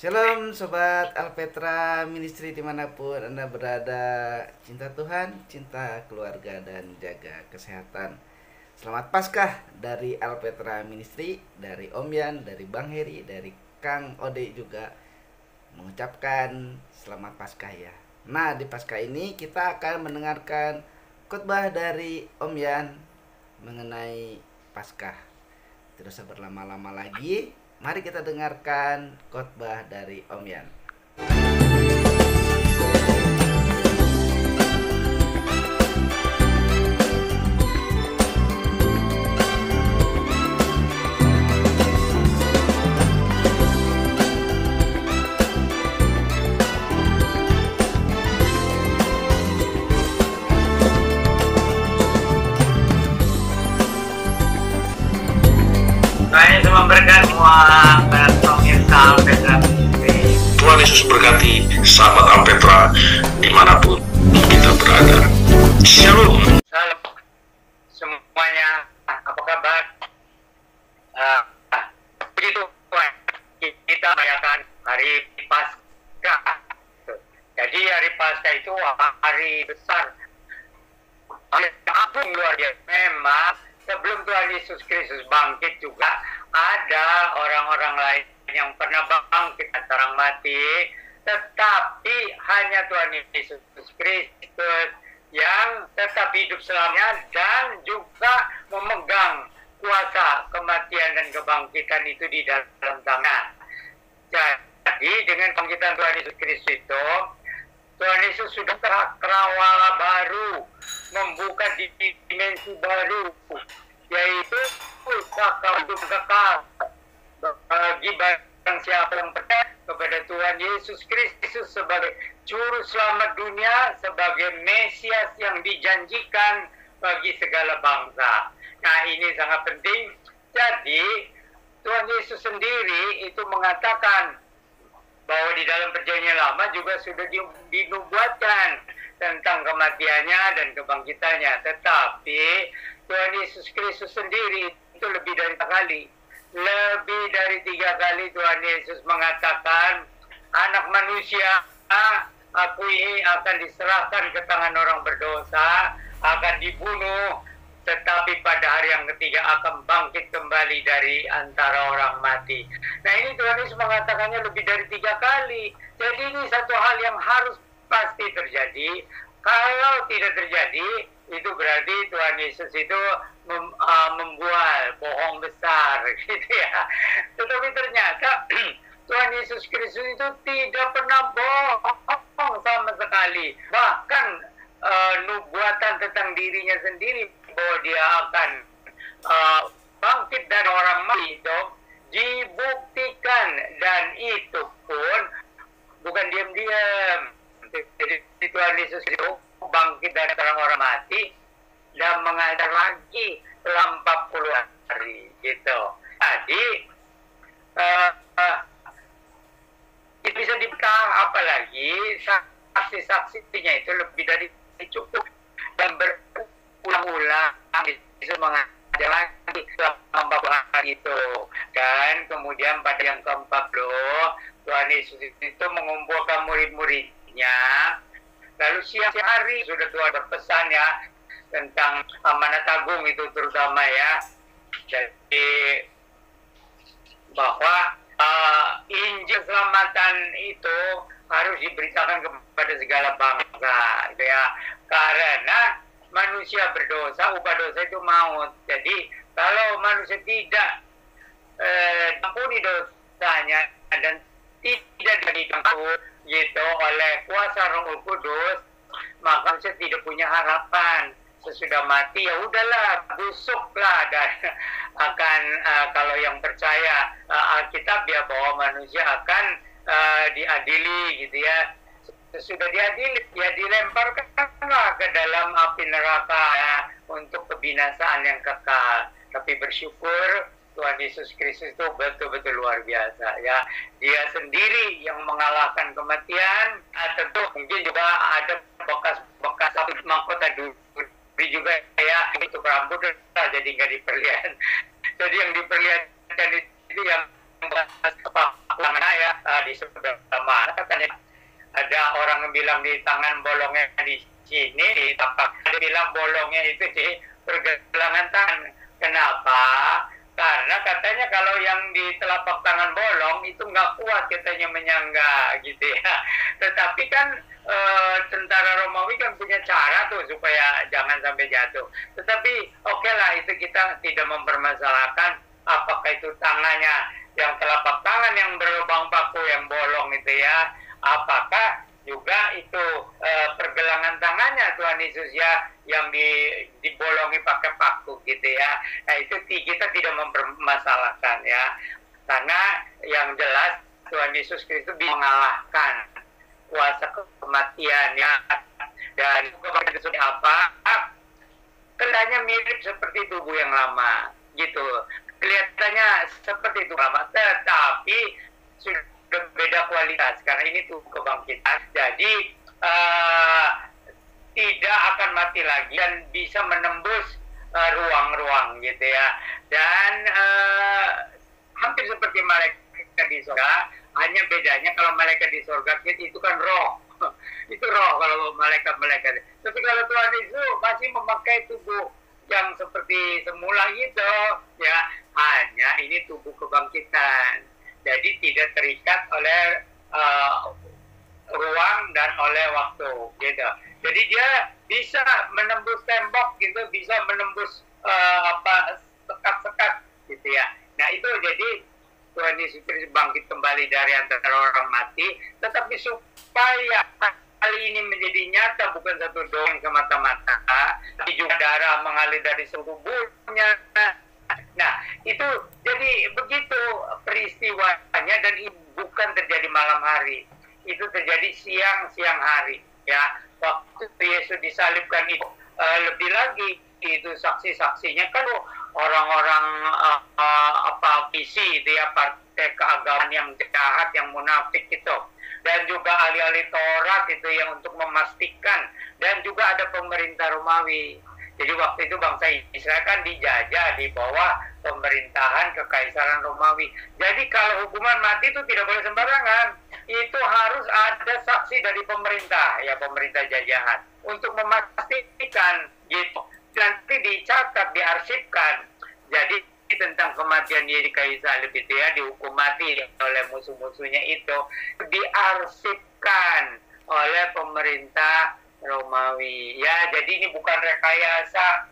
Shalom Sobat Alpetra Ministry dimanapun Anda berada. Cinta Tuhan, cinta keluarga, dan jaga kesehatan. Selamat Paskah dari Alpetra Ministry, dari Om Yan, dari Bang Heri, dari Kang Ode juga mengucapkan selamat Paskah ya. Nah, di Paskah ini kita akan mendengarkan khotbah dari Om Yan mengenai Paskah. Tidak usah berlama-lama lagi, mari kita dengarkan khotbah dari Om Yan. Saya semua berkat semua pemirsa Alpetra. Tuhan Yesus berkati sahabat Alpetra dimanapun kita berada. Shalom. Salam semuanya, apa kabar? Puji Tuhan, kita merayakan hari Paskah. Jadi hari Paskah itu hari besar, hari agung luar biasa. Memang sebelum Tuhan Yesus Kristus bangkit juga ada orang-orang lain yang pernah bangkit dari orang mati, tetapi hanya Tuhan Yesus Kristus yang tetap hidup selamanya dan juga memegang kuasa kematian dan kebangkitan itu di dalam tangan. Jadi dengan bangkitan Tuhan Yesus Kristus itu, Tuhan Yesus sudah cakrawala baru, membuka dimensi baru, yaitu cakrawala hidup kekal bagi barang siapa yang percaya kepada Tuhan Yesus Kristus sebagai juru selamat dunia, sebagai Mesias yang dijanjikan bagi segala bangsa. Nah, ini sangat penting. Jadi Tuhan Yesus sendiri itu mengatakan bahwa di dalam perjanjian lama juga sudah dinubuatkan tentang kematiannya dan kebangkitannya. Tetapi Tuhan Yesus Kristus sendiri itu lebih dari 3 kali. Lebih dari 3 kali Tuhan Yesus mengatakan, anak manusia, aku ini akan diserahkan ke tangan orang berdosa, akan dibunuh, tetapi pada hari yang ketiga akan bangkit kembali dari antara orang mati. Nah, ini Tuhan Yesus mengatakannya lebih dari 3 kali. Jadi ini satu hal yang harus pasti terjadi. Kalau tidak terjadi, itu berarti Tuhan Yesus itu membual bohong besar, gitu ya. Tetapi ternyata Tuhan Yesus Kristus itu tidak pernah bohong sama sekali. Bahkan nubuatan tentang dirinya sendiri bahwa dia akan bangkit dari orang mati itu dibuktikan, dan itu pun bukan diam-diam. Jadi Tuhan Yesus itu bangkit dari orang mati dan mengajar lagi selama 40 hari gitu. Jadi itu bisa dibentang, apalagi saksi-saksinya itu lebih dari cukup, dan berulang-ulang itu mengajar lagi selama 40 hari itu. Dan kemudian pada yang ke-40 Tuhan Yesus itu mengumpulkan murid-muridnya. Lalu siang hari sudah Tuhan berpesan ya tentang amanat agung itu terutama ya. Jadi bahwa Injil keselamatan itu harus diberitakan kepada segala bangsa, gitu ya. Karena manusia berdosa, upah dosa itu maut. Jadi kalau manusia tidak diampuni dosanya dan tidak diampuni gitu oleh kuasa Roh Kudus, maka manusia tidak punya harapan. Sesudah mati ya udahlah, busuklah, dan akan kalau yang percaya Alkitab ya bahwa manusia akan diadili gitu ya. Sesudah diadili ya dilemparkanlah ke dalam api neraka ya, untuk kebinasaan yang kekal. Tapi bersyukur Tuhan Yesus Kristus itu betul-betul luar biasa ya. Dia sendiri yang mengalahkan kematian. Tentu mungkin juga ada bekas-bekas mahkota duri juga ya, itu rambut jadi nggak diperlihat. Jadi yang diperlihatkan itu yang bekas saya di sebelah mana katanya ada orang yang bilang di tangan bolongnya di sini, di tapak. Ada bilang bolongnya itu di pergelangan tangan. Kenapa? Karena katanya kalau yang di telapak tangan bolong itu nggak kuat katanya menyangga gitu ya. Tetapi kan tentara Romawi kan punya cara tuh supaya jangan sampai jatuh. Tetapi oke lah, itu kita tidak mempermasalahkan apakah itu tangannya yang telapak tangan yang berlubang paku yang bolong itu ya, apakah juga itu pergelangan tangannya Tuhan Yesus ya yang dibolongi pakai paku gitu ya. Nah itu kita tidak mempermasalahkan ya, karena yang jelas Tuhan Yesus Kristus bisa mengalahkan kuasa kematian ya. Dan kepada seperti apa? Kelihatannya mirip seperti tubuh yang lama gitu, kelihatannya seperti itu lama, tetapi sudah beda kualitas karena ini tuh kebangkitan. Jadi tidak akan mati lagi dan bisa menembus ruang-ruang gitu ya. Dan hampir seperti malaikat di surga, hanya bedanya kalau malaikat di surga itu kan roh. Itu roh kalau malaikat-malaikat. Tapi kalau Tuhan Yesus masih memakai tubuh yang seperti semula gitu ya, hanya ini tubuh kebangkitan. Jadi tidak terikat oleh ruang dan oleh waktu gitu. Jadi dia bisa menembus tembok gitu, bisa menembus sekat-sekat gitu ya. Nah itu jadi Tuhan Yesus Kristus bangkit kembali dari antara orang mati, tetapi supaya hal ini menjadi nyata bukan satu doang semata-mata, tapi juga darah mengalir dari seluruh tubuhnya. Nah itu jadi begitu peristiwanya, dan bukan terjadi malam hari, itu terjadi siang hari ya. Waktu Yesus disalibkan itu lebih lagi itu saksi-saksinya kan orang-orang visi itu ya, partai keagamaan yang jahat, yang munafik itu, dan juga ahli-ahli Taurat itu yang untuk memastikan, dan juga ada pemerintah Romawi. Jadi waktu itu bangsa Israel kan dijajah di bawah pemerintahan kekaisaran Romawi. Jadi kalau hukuman mati itu tidak boleh sembarangan. Itu harus ada saksi dari pemerintah, ya pemerintah jajahan, untuk memastikan gitu. Nanti dicatat, diarsipkan. Jadi tentang kematian Yesus di kayu salib itu ya, dihukum mati oleh musuh-musuhnya itu, diarsipkan oleh pemerintah Romawi ya. Jadi ini bukan rekayasa.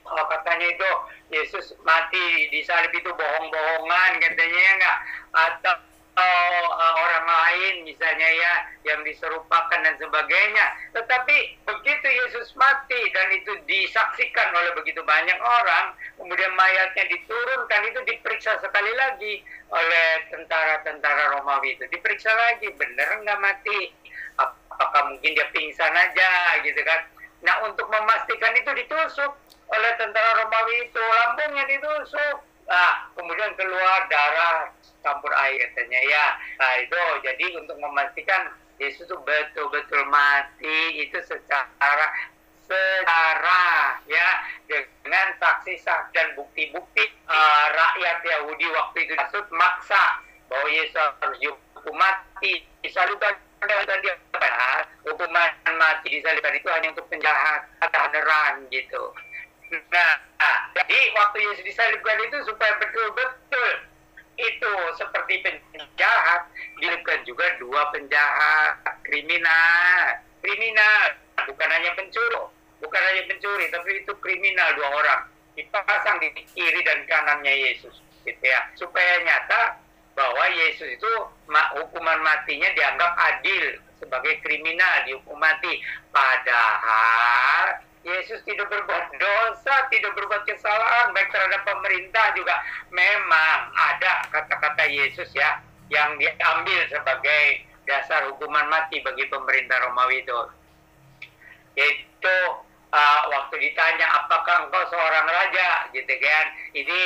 Kalau katanya itu Yesus mati di salib itu bohong-bohongan katanya ya, enggak, atau orang lain misalnya ya yang diserupakan dan sebagainya. Tetapi begitu Yesus mati dan itu disaksikan oleh begitu banyak orang, kemudian mayatnya diturunkan, itu diperiksa sekali lagi oleh tentara-tentara Romawi itu, diperiksa lagi, benar nggak mati, apakah mungkin dia pingsan aja gitu kan. Nah untuk memastikan itu ditusuk oleh tentara Romawi itu, lambungnya ditusuk. Nah, kemudian keluar darah campur air katanya ya. Nah itu jadi untuk memastikan Yesus itu betul-betul mati itu secara ya, dengan saksi-saksi dan bukti-bukti. Rakyat Yahudi waktu itu maksud maksa bahwa Yesus harus dihukum mati, disalibkan. Dan dia hukuman mati disalibkan itu hanya untuk penjahat, beneran gitu. Nah, jadi waktu Yesus disalibkan itu supaya betul-betul itu seperti penjahat, disalibkan juga dua penjahat, kriminal, bukan hanya pencuri, tapi itu kriminal, dua orang dipasang di kiri dan kanannya Yesus, gitu ya, supaya nyata bahwa Yesus itu hukuman matinya dianggap adil, sebagai kriminal dihukum mati, padahal Yesus tidak berbuat dosa, tidak berbuat kesalahan, baik terhadap pemerintah juga. Memang ada kata-kata Yesus ya, yang diambil sebagai dasar hukuman mati bagi pemerintah Romawi itu. Yaitu waktu ditanya, apakah engkau seorang raja, gitu kan. Ini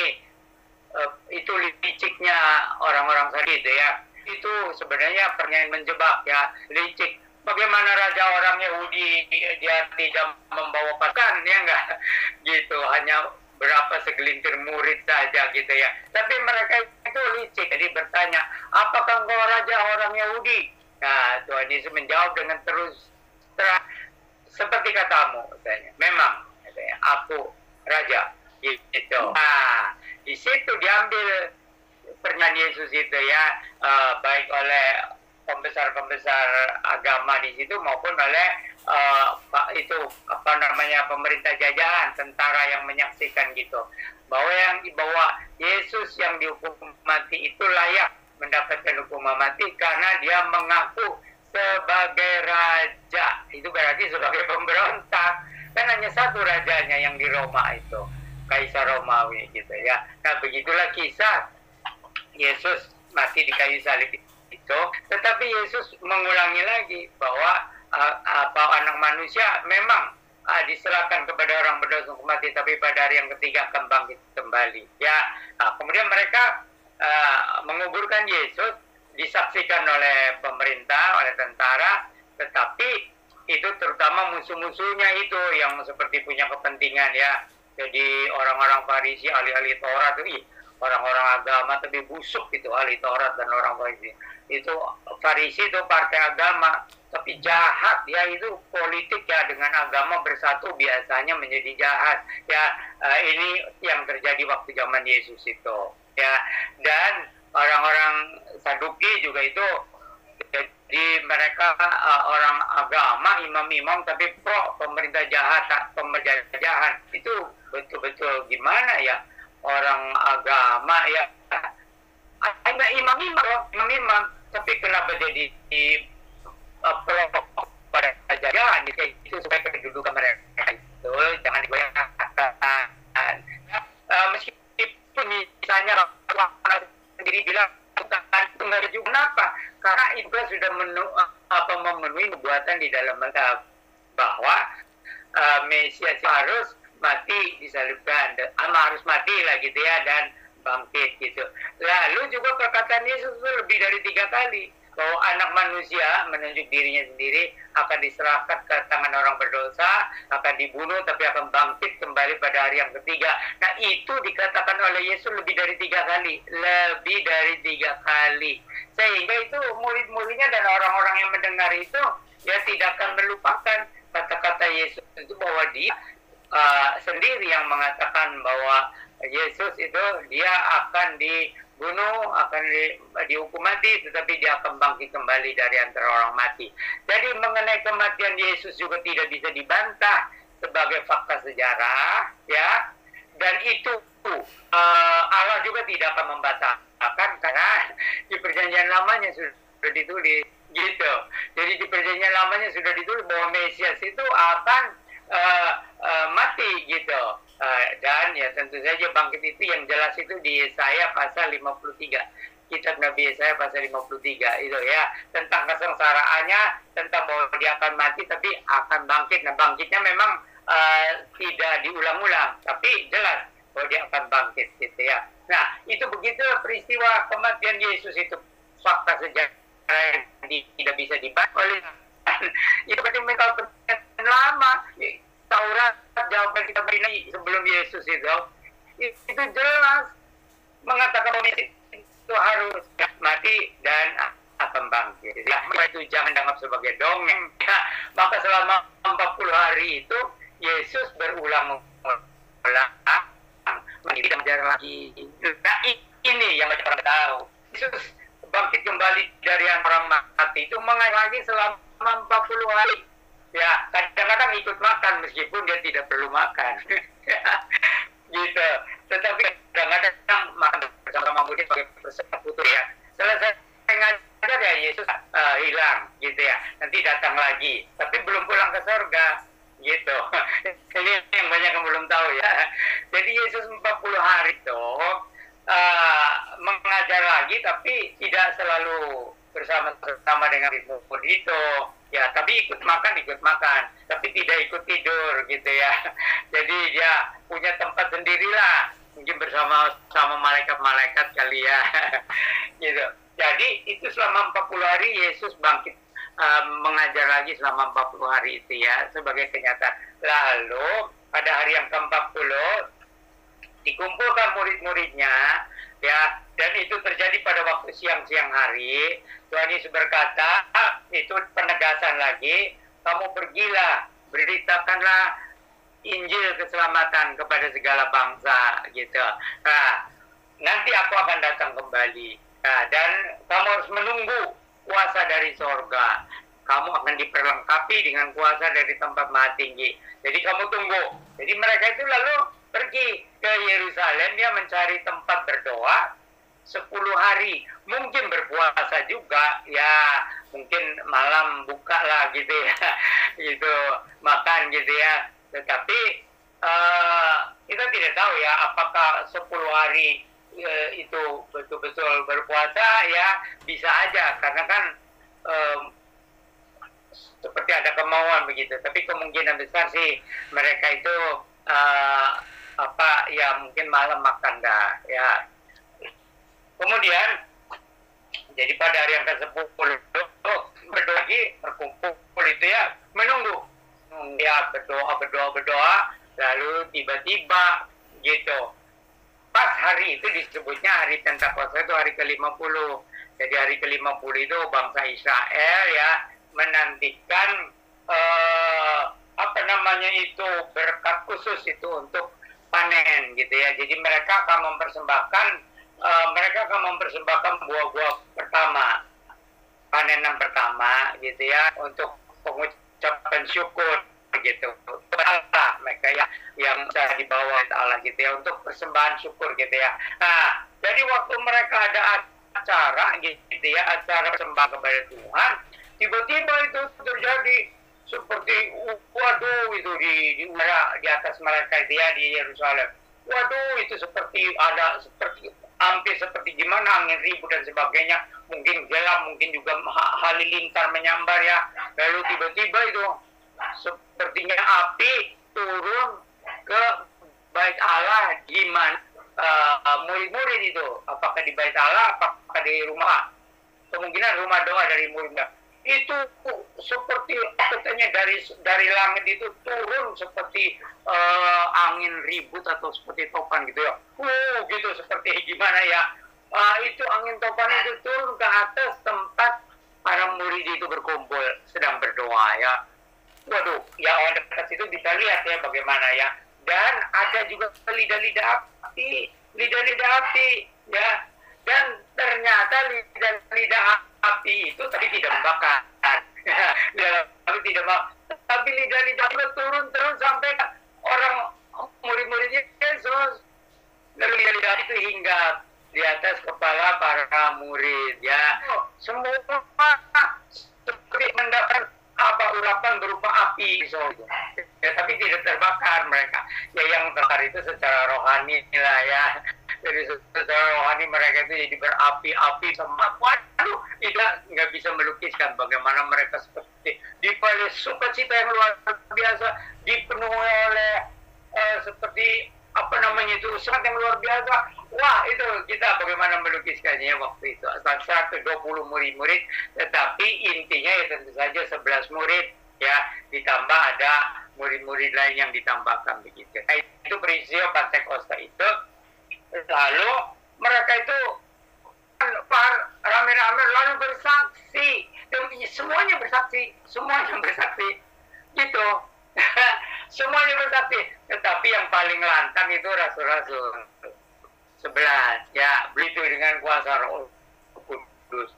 itu liciknya orang-orang tadi itu ya. Itu sebenarnya pertanyaan menjebak ya, licik. Bagaimana raja orang Yahudi dia tidak membawa pasukan ya enggak gitu, hanya berapa segelintir murid saja gitu ya. Tapi mereka itu itu licik. Jadi bertanya, apakah engkau raja orang Yahudi? Nah, Tuhan Yesus menjawab dengan terus terang, seperti katamu, katanya. Memang, katanya, aku raja. Gitu. Nah, di situ diambil pernyataan Yesus itu ya, baik oleh pembesar-pembesar agama di situ maupun oleh pemerintah jajahan, tentara yang menyaksikan gitu, bahwa Yesus yang dihukum mati itu layak mendapatkan hukuman mati karena dia mengaku sebagai raja. Itu berarti sebagai pemberontak, kan hanya satu rajanya yang di Roma itu, Kaisar Romawi gitu ya. Nah, begitulah kisah Yesus mati di kayu salib itu. Tetapi Yesus mengulangi lagi bahwa anak manusia memang diserahkan kepada orang berdosa untuk mati, tapi pada hari yang ketiga akan bangkit kembali. Ya, kemudian mereka menguburkan Yesus, disaksikan oleh pemerintah, oleh tentara, tetapi itu terutama musuh-musuhnya itu yang seperti punya kepentingan ya. Jadi orang-orang Farisi, ahli-ahli Taurat itu, orang-orang agama tapi busuk itu, ahli Taurat dan orang Farisi. Itu Farisi itu partai agama, tapi jahat ya, itu politik ya, dengan agama bersatu biasanya menjadi jahat. Ya, ini yang terjadi waktu zaman Yesus itu. Ya, dan orang-orang Saduki juga itu, jadi mereka orang agama, imam-imam tapi pro pemerintah jahat, itu betul-betul gimana ya, orang agama ya, ada imam-imam, tapi kenapa jadi pro pada jajahan itu, supaya kedudukan mereka itu jangan digoyahkan. Meskipun misalnya sendiri bilang itu nggak ada juga, kenapa? Karena itu sudah memenuhi nubuatan di dalam bahwa Mesias harus mati disalibkan, harus mati lah gitu ya, dan bangkit gitu. Lalu juga perkataan Yesus itu lebih dari 3 kali bahwa anak manusia menunjuk dirinya sendiri akan diserahkan ke tangan orang berdosa, akan dibunuh, tapi akan bangkit kembali pada hari yang ketiga. Nah, itu dikatakan oleh Yesus lebih dari 3 kali, sehingga itu murid-muridnya dan orang-orang yang mendengar itu ya tidak akan melupakan kata-kata Yesus itu, bahwa dia sendiri yang mengatakan bahwa Yesus itu dia akan dibunuh, akan dihukum mati, tetapi dia akan bangkit kembali dari antara orang mati. Jadi mengenai kematian Yesus juga tidak bisa dibantah sebagai fakta sejarah, ya. Dan itu Allah juga tidak akan membatalkan, karena di perjanjian lamanya sudah ditulis gitu. Jadi di perjanjian lamanya sudah ditulis bahwa Mesias itu akan mati gitu. Dan ya tentu saja bangkit itu yang jelas itu di Yesaya pasal 53. Kitab Nabi Yesaya pasal 53 itu ya, tentang kesengsaraannya, tentang bahwa dia akan mati tapi akan bangkit. Nah, bangkitnya memang tidak diulang-ulang, tapi jelas bahwa dia akan bangkit gitu ya. Nah, itu begitu peristiwa kematian Yesus itu, fakta sejarah yang tidak bisa dibantah oleh itu. Berarti mereka perjanjian lama, Taurat, jawaban kita beri sebelum Yesus itu jelas mengatakan bahwa itu harus mati dan akan bangkit. Ya, itu jangan dianggap sebagai dongeng. Ya, maka selama 40 hari itu Yesus berulang-ulang mengajar lagi. Nah, ini yang banyak orang tahu. Yesus bangkit kembali dari orang mati itu mengajar lagi selama 40 hari. Ya, kadang-kadang ikut makan meskipun dia tidak perlu makan. Gitu. Tetapi kadang-kadang makan bersama murid sebagai persekutu ya. Selesai ngajar ya Yesus hilang gitu ya. Nanti datang lagi, tapi belum pulang ke surga gitu. Ini yang banyak yang belum tahu ya. Jadi Yesus 40 hari itu mengajar lagi, tapi tidak selalu bersama-sama dengan murid itu. Ya, tapi ikut makan, tapi tidak ikut tidur gitu ya. Jadi dia punya tempat sendirilah, mungkin bersama malaikat-malaikat kali ya. Gitu. Jadi itu selama 40 hari Yesus bangkit mengajar lagi selama 40 hari itu ya, sebagai kenyataan. Lalu pada hari yang ke-40 dikumpulkan murid-muridnya ya, Dan itu terjadi pada waktu siang-siang hari. Tuhan Yesus berkata, itu penegasan lagi, kamu pergilah, beritakanlah Injil keselamatan kepada segala bangsa, gitu. Nah, nanti aku akan datang kembali. Nah, dan kamu harus menunggu kuasa dari sorga. Kamu akan diperlengkapi dengan kuasa dari tempat maha tinggi. Jadi kamu tunggu. Jadi mereka itu lalu pergi ke Yerusalem, dia mencari tempat berdoa 10 hari. Mungkin berpuasa juga, ya mungkin malam buka lah gitu ya. Gitu, makan gitu ya. Tetapi kita tidak tahu ya apakah 10 hari itu betul-betul berpuasa, ya bisa aja karena kan seperti ada kemauan begitu. Tapi kemungkinan besar sih mereka itu ya mungkin malam makan dah ya. Kemudian jadi pada hari yang ke-10 berdoa lagi, berkumpul itu ya, menunggu ya, berdoa, lalu tiba-tiba gitu. Pas hari itu disebutnya hari Pentakosta, itu hari ke-50. Jadi hari ke-50 itu bangsa Israel ya menantikan berkat khusus itu untuk panen gitu ya. Jadi mereka akan mempersembahkan buah-buah pertama, panenan pertama gitu ya, untuk pengucapan syukur gitu. Allah mereka ya yang sudah dibawa Allah gitu ya, untuk persembahan syukur gitu ya. Nah, jadi waktu mereka ada acara gitu ya, acara persembahan kepada Tuhan, tiba-tiba itu terjadi seperti waduh itu di udara di atas mereka itu ya, di Yerusalem. Waduh, itu seperti hampir seperti gimana, angin ribut dan sebagainya, mungkin gelap, mungkin juga halilintar menyambar ya. Lalu tiba-tiba itu sepertinya api turun ke bait Allah. Gimana murid-murid itu, apakah di bait Allah, apakah di rumah, kemungkinan rumah doa dari muridnya. Itu seperti katanya dari langit itu turun seperti angin ribut atau seperti topan gitu ya. Gitu seperti gimana ya. Itu angin topan itu turun ke atas tempat para murid itu berkumpul sedang berdoa ya. Waduh, ya orang dekat situ bisa lihat ya bagaimana ya. Dan ada juga lidah-lidah api ya. Dan ternyata lidah api itu tadi tidak membakar. Tapi lidah-lidah itu turun terus sampai orang murid-muridnya Yesus. Lalu lidah-lidah itu hingga di atas kepala para murid ya. Semua seperti mendapat urapan berupa api ya, tapi tidak terbakar mereka. Ya yang terbakar itu secara rohani lah ya. Jadi secara rohani mereka itu jadi berapi-api sama. Waduh, nggak bisa melukiskan bagaimana mereka seperti dipenuhi sukacita yang luar biasa, dipenuhi oleh seperti semangat yang luar biasa. Wah, itu kita bagaimana melukiskannya waktu itu. 120 murid-murid, tetapi intinya ya tentu saja 11 murid ya, ditambah ada murid-murid lain yang ditambahkan begitu. Nah, itu peristiwa Pentakosta itu. Lalu mereka itu rame-rame lalu bersaksi, dan semuanya bersaksi gitu. Semuanya bersaksi, tetapi yang paling lantang itu rasul-rasul 11 ya, begitu dengan kuasa Roh Kudus.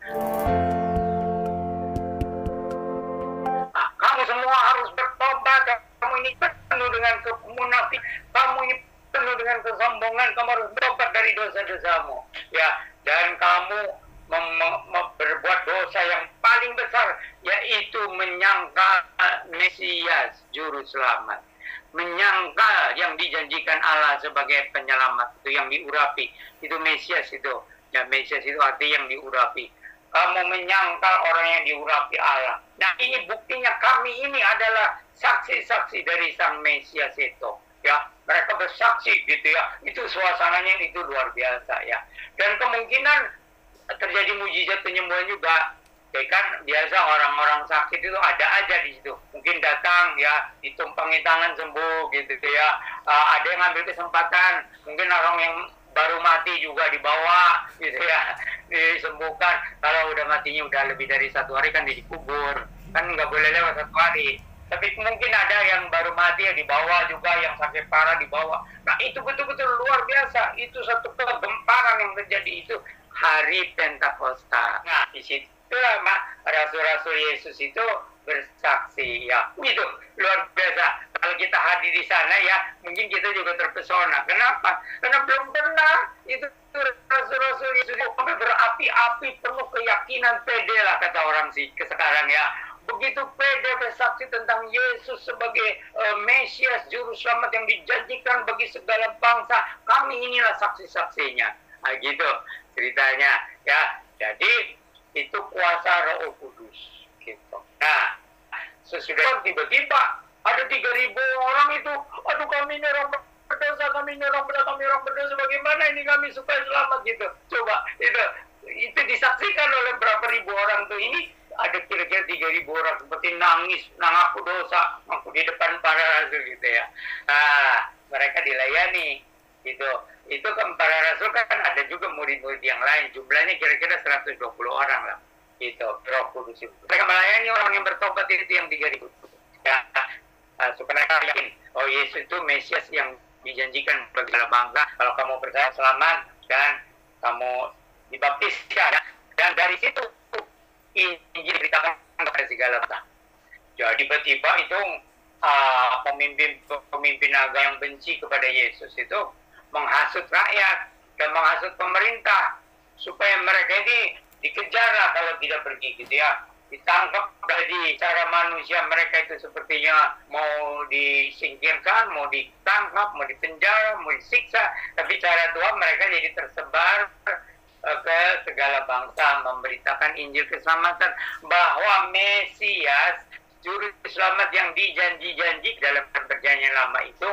Nah, kamu semua harus bertobat, kamu ini penuh dengan kemunafik, kamu ini penuh dengan kesombongan, kamu harus bertobat dari dosa-dosamu ya, dan kamu berbuat dosa yang paling besar, yaitu menyangka Mesias juru selamat, menyangka yang dijanjikan Allah sebagai penyelamat, itu yang diurapi, itu Mesias itu ya. Mesias itu artinya yang diurapi. Kamu menyangkal orang yang diurapi Allah. Nah, ini buktinya, kami ini adalah saksi-saksi dari sang Mesias itu ya. Mereka bersaksi gitu ya. Itu suasananya itu luar biasa ya. Dan kemungkinan terjadi mujizat penyembuhan juga. Ya kan, biasa orang-orang sakit itu ada aja di situ. Mungkin datang ya, ditumpangi tangan sembuh gitu ya. Ada yang ambil kesempatan, mungkin orang yang baru mati juga dibawa gitu ya, disembuhkan. Kalau udah matinya udah lebih dari 1 hari kan dikubur, kan nggak boleh lewat 1 hari. Tapi mungkin ada yang baru mati yang dibawa juga, yang sakit parah dibawa. Nah itu betul-betul luar biasa. Itu satu kegemparan yang terjadi, itu hari Pentakosta. Nah di situlah rasul-rasul Yesus itu bersaksi ya, itu luar biasa. Kalau kita hadir di sana ya, mungkin kita juga terpesona. Kenapa? Karena belum pernah itu rasul-rasul Yesus itu berapi-api, penuh keyakinan, pede lah kata orang sih sekarang ya. Begitu pede bersaksi tentang Yesus sebagai Mesias, Juru Selamat yang dijanjikan bagi segala bangsa. Kami inilah saksi-saksinya. Nah, gitu ceritanya ya. Jadi itu kuasa Roh Kudus. Gitu. Nah, sesudah tiba-tiba ada 3.000 orang itu. Aduh, kami ini orang berdosa, kami ini orang berdosa. Bagaimana ini kami supaya selamat gitu. Coba itu disaksikan oleh berapa ribu orang tuh. Ini ada kira-kira 3.000 orang seperti nangis, aku dosa, aku di depan para rasul gitu ya. Nah, mereka dilayani gitu. Itu kan para rasul kan ada juga murid-murid yang lain, jumlahnya kira-kira 120 orang lah gitu. Roh Kudus itu mereka melayani orang yang bertobat itu yang 3.000 ya, supaya mereka yakin oh Yesus itu Mesias yang dijanjikan bagi segala bangsa. Kalau kamu percaya selamat dan kamu dibaptis ya. Dan dari situ Injil diberitakan kepada segala bangsa. Jadi tiba-tiba itu pemimpin agama yang benci kepada Yesus itu menghasut rakyat dan menghasut pemerintah supaya mereka ini dikejar lah kalau tidak pergi gitu ya. Ditangkap dari cara manusia mereka itu sepertinya mau disingkirkan, mau ditangkap, mau dipenjara, mau disiksa. Tapi cara Tuhan mereka jadi tersebar ke segala bangsa, memberitakan Injil keselamatan bahwa Mesias, Juru Selamat yang dijanji-janji dalam perjanjian lama itu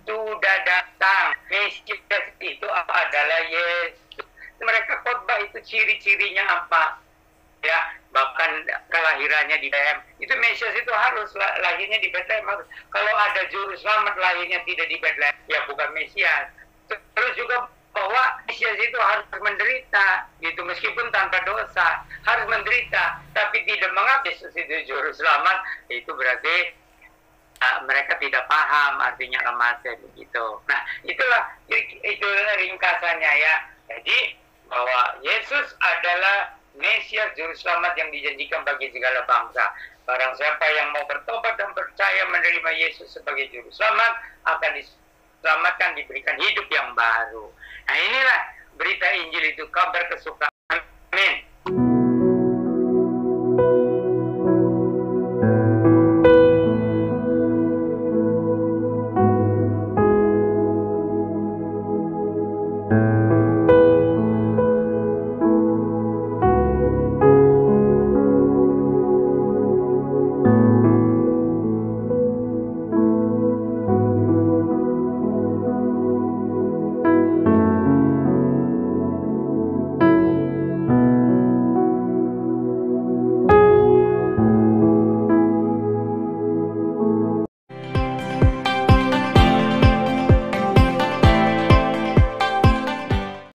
sudah datang. Mesias itu adalah Yesus. Mereka khotbah itu ciri-cirinya apa? Ya, bahkan kelahirannya di Bethlehem. Itu Mesias itu harus lahirnya di Bethlehem. Kalau ada Juru Selamat lahirnya tidak di Bethlehem, ya bukan Mesias. Terus juga bahwa Mesias itu harus menderita gitu, meskipun tanpa dosa harus menderita, tapi tidak mengaku Yesus itu Juru Selamat, itu berarti mereka tidak paham artinya lemase begitu. Nah itu ringkasannya ya. Jadi bahwa Yesus adalah Mesias Juru Selamat yang dijanjikan bagi segala bangsa. Barang siapa yang mau bertobat dan percaya menerima Yesus sebagai Juru Selamat akan diselamatkan, diberikan hidup yang baru. Nah inilah berita Injil itu, kabar kesukaan. Amin.